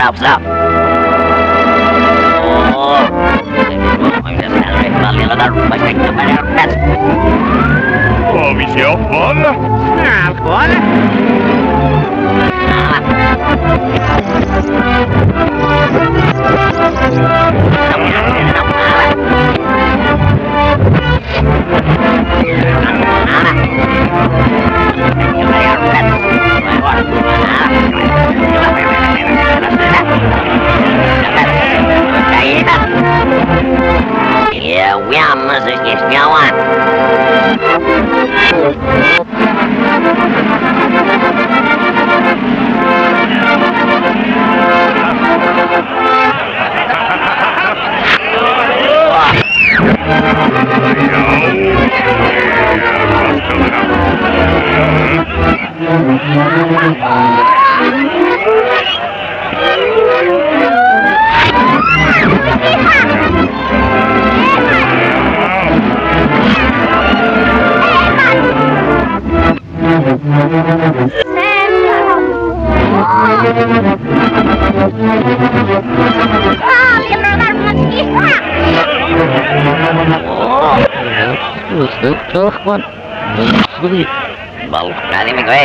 nafsa. Oh, Avisi afval. Alcool? Ya, wiamas здесь нyawan. Tuh, Balık tadi mi gue?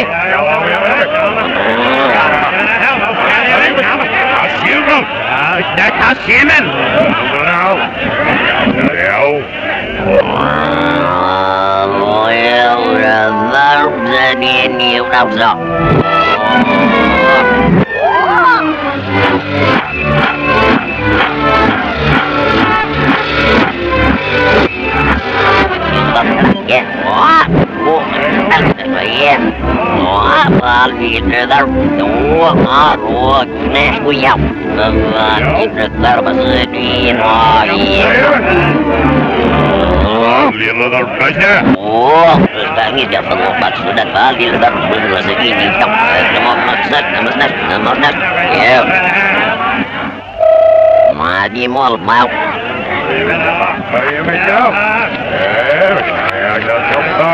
Kaçıyorum. Ne kaçıyım? Loyal brother, jadi ni nafsu. Ya, wah, ya, wah, balik terus, wah, nih kuyang, itu terbesedin, wah, iya. Lihatlah saja. Oh, sekarang ini dapat obat sudah kali lebar berulang segini. Nomor maksud, ya. Mati mau. Ayo menjauh. Saya coba.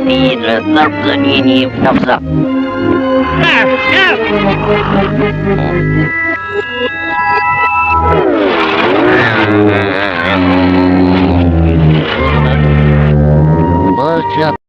Tidak terjadi nafsa. Baca